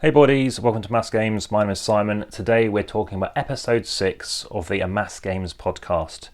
Hey buddies, welcome to Mass Games. My name is Simon. Today we're talking about episode 6 of the Mass Games podcast.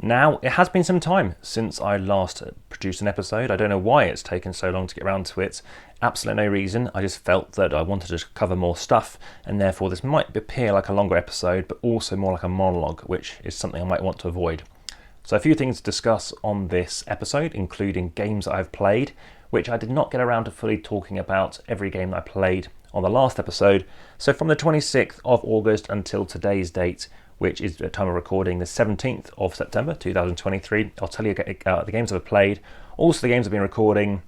Now, it has been some time since I last produced an episode. I don't know why it's taken so long to get around to it. Absolutely no reason. I just felt that I wanted to cover more stuff, and therefore this might appear like a longer episode, but also more like a monologue, which is something I might want to avoid. So a few things to discuss on this episode, including games that I've played, which I did not get around to fully talking about every game that I played on the last episode. So from the 26th of August until today's date, which is the time of recording, the 17th of September 2023, I'll tell you the games I've played, also the games I've been recording,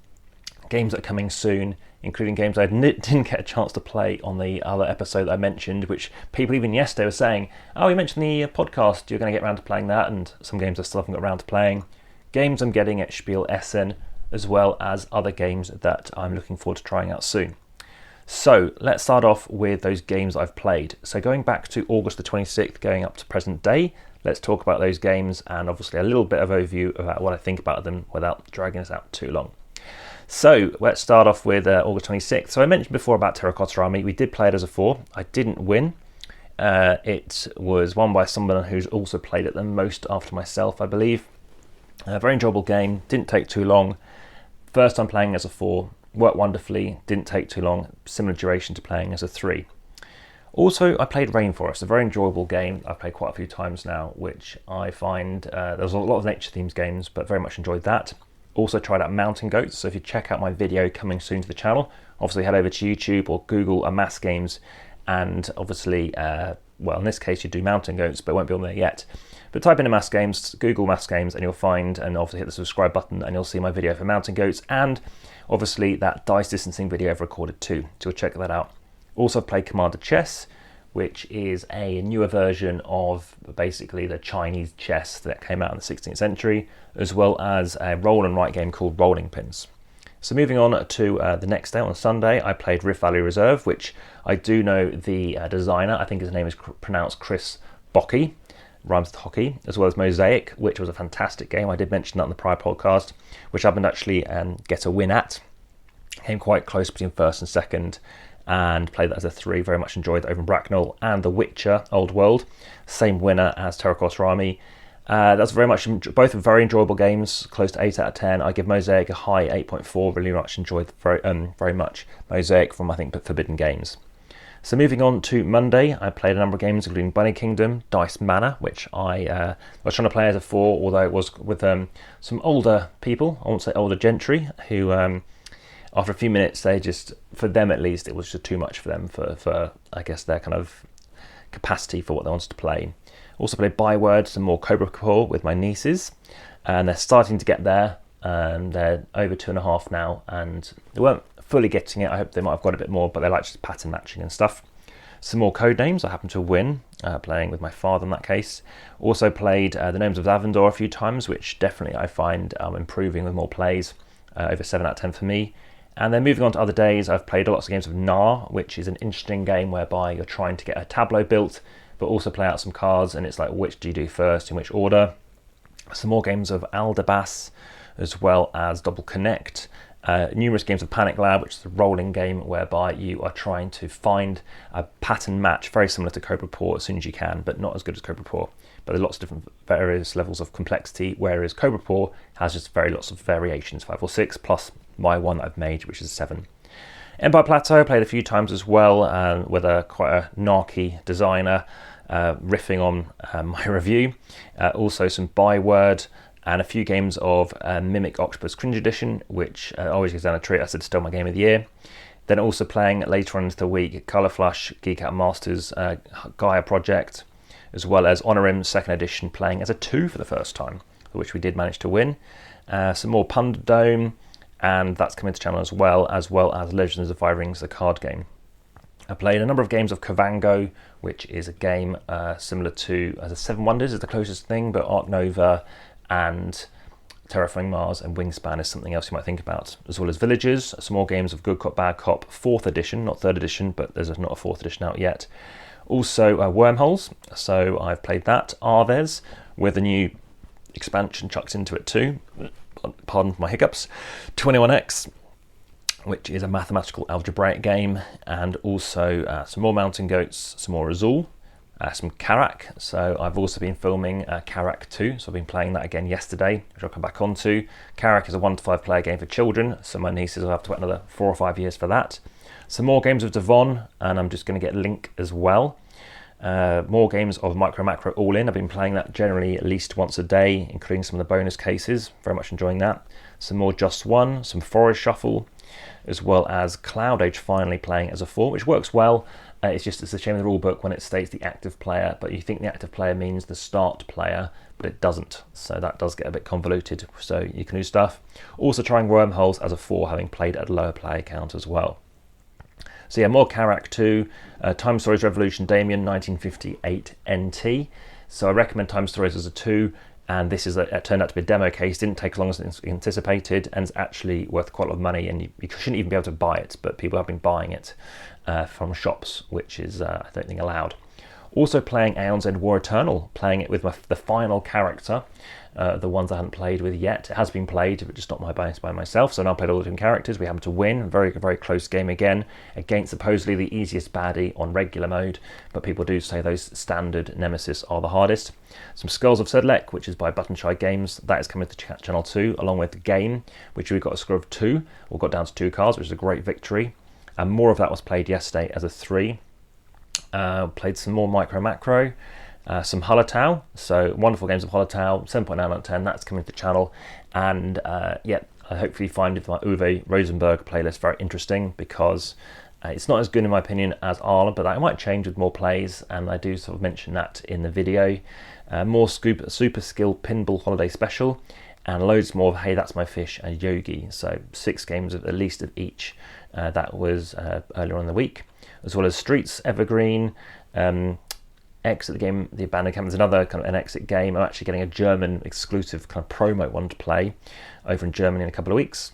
games that are coming soon, including games I didn't get a chance to play on the other episode that I mentioned, which people even yesterday were saying, oh, you mentioned the podcast, you're going to get around to playing that, and some games I still haven't got around to playing. Games I'm getting at Spiel Essen, as well as other games that I'm looking forward to trying out soon. So let's start off with those games I've played. So going back to August the 26th, going up to present day, let's talk about those games and obviously a little bit of overview about what I think about them without dragging us out too long. So let's start off with August 26th. So I mentioned before about Terracotta Army. We did play it as a 4. I didn't win. It was won by someone who's also played it the most after myself, I believe. A very enjoyable game. Didn't take too long. First time playing as a 4. Worked wonderfully, didn't take too long, similar duration to playing as a 3. Also, I played Rainforest, a very enjoyable game I've played quite a few times now, which I find, there's a lot of nature themes games, but very much enjoyed that. Also tried out Mountain Goats, so if you check out my video coming soon to the channel, obviously head over to YouTube or Google Mass Games, and obviously, well in this case you do Mountain Goats, but it won't be on there yet. But type in Mass Games, Google Mass Games, and you'll find, and obviously hit the subscribe button, and you'll see my video for Mountain Goats, and obviously that dice distancing video I've recorded too, so check that out. Also played Commander Chess, which is a newer version of basically the Chinese chess that came out in the 16th century, as well as a roll and write game called Rolling Pins. So moving on to the next day, on Sunday, I played Rift Valley Reserve, which I do know the designer. I think his name is pronounced Chris Bocchi, rhymes with hockey, as well as Mosaic, which was a fantastic game. I did mention that in the prior podcast, which I happened to actually get a win at. Came quite close between first and second, and played that as a 3. Very much enjoyed that over in Bracknell. And The Witcher Old World, same winner as Terracotta Army. That's very much, both are very enjoyable games, close to 8 out of 10. I give Mosaic a high 8.4, really much enjoyed very much Mosaic from, I think, Forbidden Games. So moving on to Monday, I played a number of games, including Bunny Kingdom, Dice Manor, which I was trying to play as a 4, although it was with some older people, I won't say older gentry, who after a few minutes, they just, for them at least, it was just too much for them, for I guess their kind of capacity for what they wanted to play. Also played Byword, some more Cobra Core with my nieces, and they're starting to get there, and they're over 2.5 now, and they weren't fully getting it. I hope they might have got a bit more, but they like just pattern matching and stuff. Some more Codenames. I happened to win, playing with my father in that case. Also played the Gnomes of Zavendor a few times, which definitely I find improving with more plays, over 7 out of 10 for me. And then moving on to other days, I've played lots of games of Nar, which is an interesting game whereby you're trying to get a tableau built, but also play out some cards, and it's like, which do you do first, in which order? Some more games of Aldabas, as well as Double Connect. Numerous games of Panic Lab, which is a rolling game whereby you are trying to find a pattern match, very similar to Cobra Paw as soon as you can, but not as good as Cobra Paw. But there are lots of different various levels of complexity, whereas Cobra Paw has just lots of variations, 5 or 6, plus my one that I've made, which is 7. Empire Plateau played a few times as well, with quite a narky designer, riffing on my review. Also some Byword, and a few games of Mimic Octopus Cringe Edition, which always gives down a treat. I said still my game of the year. Then also playing later on into the week Colour Flush, Geek Out Masters, Gaia Project, as well as Honorim 2nd Edition, playing as a 2 for the first time, which we did manage to win. Some more Punderdome, and that's coming to channel as well as Legends of Five Rings, the card game. I played a number of games of Kavango, which is a game similar to, as a Seven Wonders is the closest thing, but Ark Nova and Terraforming Mars and Wingspan is something else you might think about, as well as Villagers, some more games of Good Cop, Bad Cop, 4th edition, not 3rd edition, but there's not a 4th edition out yet. Also Wormholes, so I've played that. Arves, with a new expansion chucked into it too, pardon my hiccups. 21X, which is a mathematical algebraic game, and also some more Mountain Goats, some more Azul, some Karak. So I've also been filming Karak 2, so I've been playing that again yesterday, which I'll come back onto. Karak is a 1 to 5 player game for children, so my nieces will have to wait another 4 or 5 years for that. Some more games of Devon, and I'm just going to get Link as well. More games of Micro Macro All In. I've been playing that generally at least once a day, including some of the bonus cases. Very much enjoying that. Some more Just One, some Forest Shuffle, as well as Cloud Age finally playing as a 4, which works well. It's a shame in the rule book when it states the active player, but you think the active player means the start player, but it doesn't. So that does get a bit convoluted. So you can do stuff. Also trying Wormholes as a 4, having played at a lower player count as well. So yeah, more Karak 2, Time Stories Revolution Damien 1958 NT. So I recommend Time Stories as a 2, and this is it turned out to be a demo case, didn't take as long as anticipated, and it's actually worth quite a lot of money, and you shouldn't even be able to buy it, but people have been buying it from shops, which is, I don't think, allowed. Also playing Aeon's End War Eternal, playing it with the final character, the ones I hadn't played with yet. It has been played, but just not by myself, so now I've played all the different characters. We happened to win, very, very close game again, against supposedly the easiest baddie on regular mode, but people do say those standard nemesis are the hardest. Some Skulls of Sedlec, which is by Buttonshy Games, that is coming to Channel 2, along with the game, which we got a score of 2, or got down to 2 cards, which is a great victory. And more of that was played yesterday as a 3. Played some more Micro Macro, some Hallertau, so wonderful games of Hallertau, 7.9 out of 10, that's coming to the channel, and I hopefully find my Uwe Rosenberg playlist very interesting, because it's not as good in my opinion as Arla, but that might change with more plays, and I do sort of mention that in the video. More Super Skill Pinball Holiday Special, and loads more of Hey That's My Fish and Yogi, so 6 games at least of each. That was earlier on in the week, as well as Streets Evergreen, Exit the Game, The Abandoned Camp. There's another kind of an exit game. I'm actually getting a German exclusive kind of promo one to play over in Germany in a couple of weeks,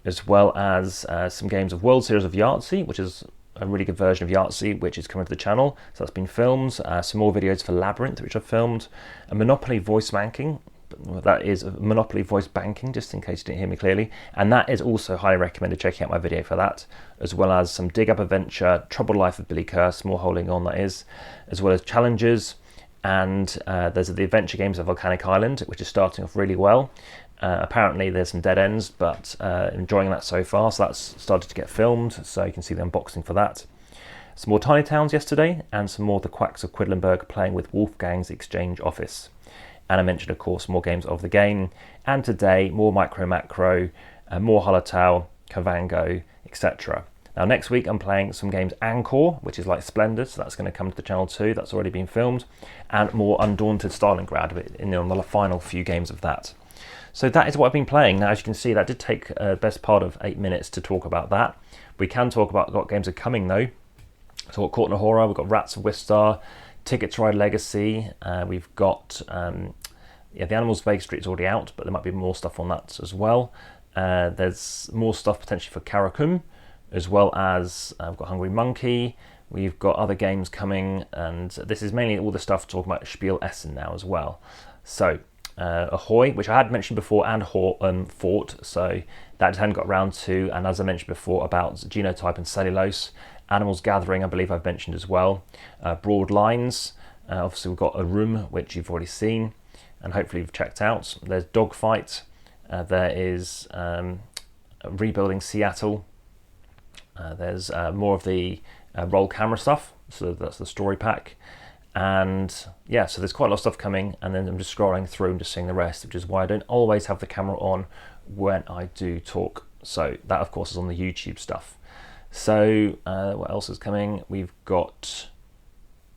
as well as some games of World Series of Yahtzee, which is a really good version of Yahtzee, which is coming to the channel. So that's been filmed. Some more videos for Labyrinth, which I've filmed. A Monopoly Voice Banking. That is Monopoly Voice Banking, just in case you didn't hear me clearly, and that is also highly recommended checking out my video for that, as well as some Dig Up Adventure, Troubled Life of Billy Curse, more holding on that is, as well as challenges, and there's the adventure games of Volcanic Island, which is starting off really well. Apparently there's some dead ends, but enjoying that so far, so that's started to get filmed, so you can see the unboxing for that. Some more Tiny Towns yesterday, and some more The Quacks of Quedlinburg playing with Wolfgang's Exchange Office. And I mentioned, of course, more games of the game. And today, more Micro Macro, more Hallertau, Kavango, etc. Now, next week, I'm playing some games Angkor, which is like Splendid, so that's going to come to the channel too. That's already been filmed. And more Undaunted Stalingrad, on the final few games of that. So that is what I've been playing. Now, as you can see, that did take the best part of 8 minutes to talk about that. We can talk about what games are coming, though. So we've got Caught in a Horror, we've got Rats of Wistar, Ticket to Ride Legacy, we've got the Animals Vegas Street is already out, but there might be more stuff on that as well. There's more stuff potentially for Karakum, as well as we've got Hungry Monkey, we've got other games coming, and this is mainly all the stuff talking about Spiel Essen now as well. So Ahoy, which I had mentioned before, and Fort, so that hadn't got around to, and as I mentioned before about Genotype and Cellulose. Animals Gathering, I believe I've mentioned as well. Broad Lines, obviously we've got A Room, which you've already seen, and hopefully you've checked out. There's Dogfight, there is Rebuilding Seattle, there's more of the roll camera stuff, so that's the story pack, and yeah, so there's quite a lot of stuff coming, and then I'm just scrolling through and just seeing the rest, which is why I don't always have the camera on when I do talk. So that, of course, is on the YouTube stuff. So what else is coming? We've got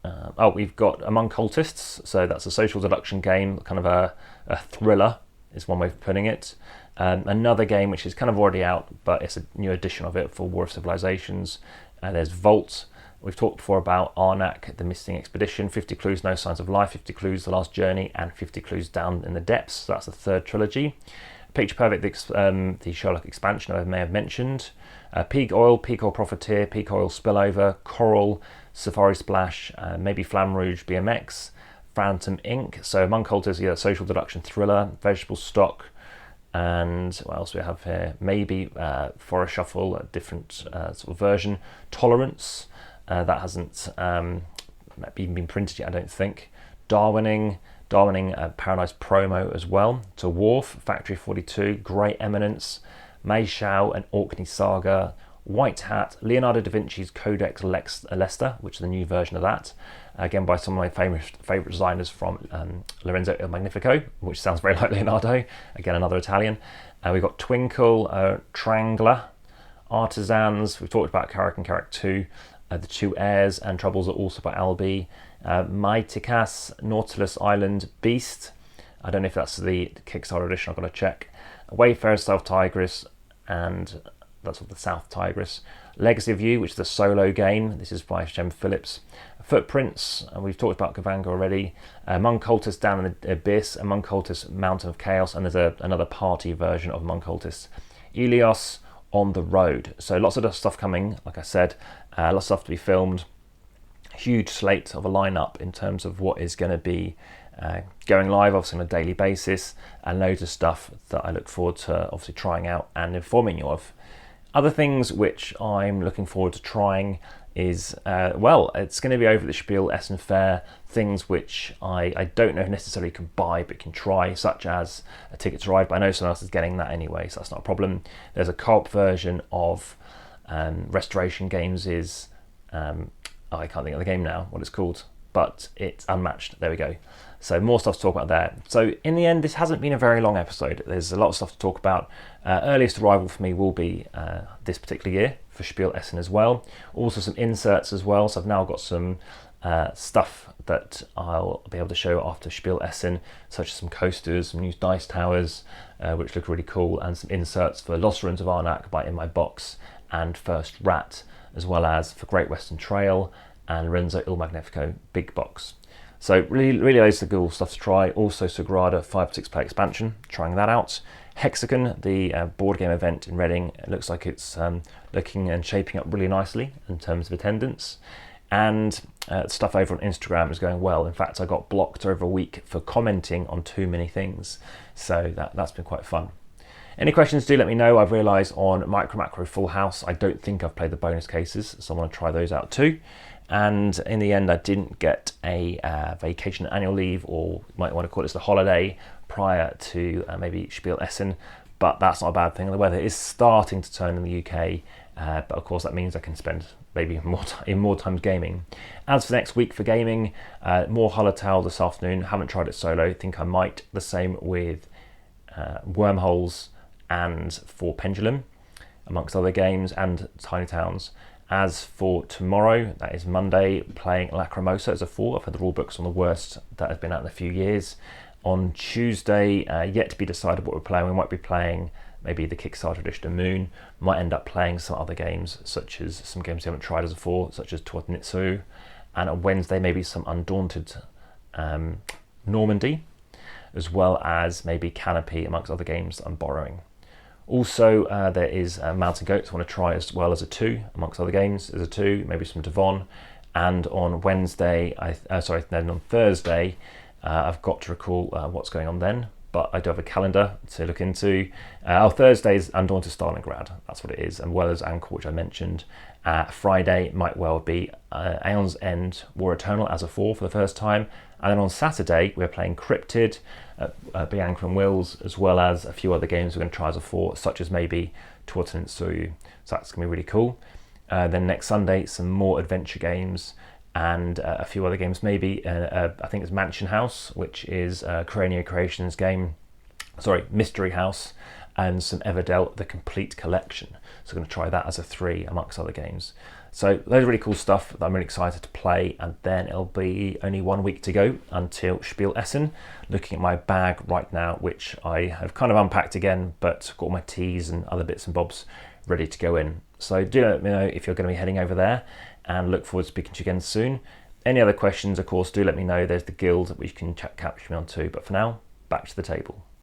Among Cultists. So that's a social deduction game, kind of a thriller is one way of putting it. Another game which is kind of already out, but it's a new edition of it for War of Civilizations. There's Vault. We've talked before about Arnak, The Missing Expedition, 50 Clues, No Signs of Life, 50 Clues, The Last Journey, and 50 Clues Down in the Depths. So that's the third trilogy. Picture Perfect, the Sherlock expansion I may have mentioned. Peak Oil Profiteer, Peak Oil Spillover, Coral, Safari Splash, maybe Flamme Rouge BMX, Phantom Inc. So Among Cultists, social deduction thriller, Vegetable Stock, And what else we have here? Maybe Forest Shuffle, a different sort of version. Tolerance, that hasn't even been printed yet, I don't think. Darwining Paradise promo as well. To Wharf, Factory 42, Grey Eminence, Mei Shao and Orkney Saga, White Hat, Leonardo da Vinci's Codex Leicester, which is the new version of that, again by some of my favourite designers from Lorenzo Il Magnifico, which sounds very like Leonardo, again another Italian. We've got Twinkle, Trangler, Artisans, we've talked about Carrack and Carrack 2, The Two Heirs and Troubles are also by Albi, Myticas, Nautilus Island, Beast, I don't know if that's the Kickstarter edition, I've got to check, Wayfarer, South Tigris, and that's the South Tigris. Legacy of You, which is a solo game. This is by Shem Phillips. Footprints, and we've talked about Gavanga already. Monk Cultist Down in the Abyss, and Monk Cultist Mountain of Chaos, and there's another party version of Monk Cultist. Elios On the Road. So lots of stuff coming, like I said, lots of stuff to be filmed. Huge slate of a lineup in terms of what is going to be going live, obviously on a daily basis, and loads of stuff that I look forward to obviously trying out and informing you of. Other things which I'm looking forward to trying is, it's going to be over the Spiel Essen Fair, things which I don't know if necessarily can buy but can try, such as a Ticket to Ride, but I know someone else is getting that anyway, so that's not a problem. There's a co-op version of Restoration Games I can't think of the game now, what it's called, but it's Unmatched, there we go. So more stuff to talk about there. So in the end, this hasn't been a very long episode. There's a lot of stuff to talk about. Earliest arrival for me will be this particular year for Spiel Essen as well. Also some inserts as well. So I've now got some stuff that I'll be able to show after Spiel Essen, such as some coasters, some new dice towers, which look really cool, and some inserts for Lost Ruins of Arnak by In My Box and First Rat, as well as for Great Western Trail and Lorenzo Il Magnifico Big Box. So really loads of cool stuff to try. Also Sagrada 5-6 player expansion, trying that out. Hexagon, the board game event in Reading, it looks like it's looking and shaping up really nicely in terms of attendance. And stuff over on Instagram is going well. In fact, I got blocked over a week for commenting on too many things. So that's been quite fun. Any questions, do let me know. I've realised on Micro Macro Full House, I don't think I've played the bonus cases, so I want to try those out too. And in the end, I didn't get a vacation annual leave, or you might want to call it a holiday, prior to maybe Spiel Essen, but that's not a bad thing. The weather is starting to turn in the UK, but of course that means I can spend maybe more time gaming. As for next week for gaming, more Hallertau this afternoon. Haven't tried it solo, think I might. The same with Wormholes and for Pendulum, amongst other games, and Tiny Towns. As for tomorrow, that is Monday, playing Lacrimosa as a 4. I've had the rule books on the worst that has been out in a few years. On Tuesday, yet to be decided what we're playing. We might be playing maybe the Kickstarter edition of Moon. Might end up playing some other games, such as some games we haven't tried as a 4, such as Tuatnitsu. And on Wednesday, maybe some Undaunted Normandy, as well as maybe Canopy, amongst other games that I'm borrowing. Also, there is Mountain Goats I want to try as well as a 2, amongst other games as a 2, maybe some Devon. And on Wednesday, then on Thursday, I've got to recall what's going on then, but I do have a calendar to look into. Thursday's Undaunted Stalingrad, that's what it is, and well as Anchor, which I mentioned. Friday might well be Aeon's End War Eternal as a 4 for the first time. And then on Saturday, we're playing Cryptid, Bianca and Wills, as well as a few other games we're going to try as a 4, such as maybe Tuatun Tsuyu. So that's going to be really cool. Then next Sunday, some more adventure games and a few other games. Maybe, I think it's Mansion House, which is Cranio Creations game. Mystery House, and some Everdell, the Complete Collection. So I'm going to try that as a 3, amongst other games. So those are really cool stuff that I'm really excited to play, and then it'll be only 1 week to go until Spiel Essen. Looking at my bag right now, which I have kind of unpacked again, but got all my teas and other bits and bobs ready to go in. So do let me know if you're going to be heading over there, and look forward to speaking to you again soon. Any other questions, of course, do let me know. There's the guild which you can capture me on too. But for now, back to the table.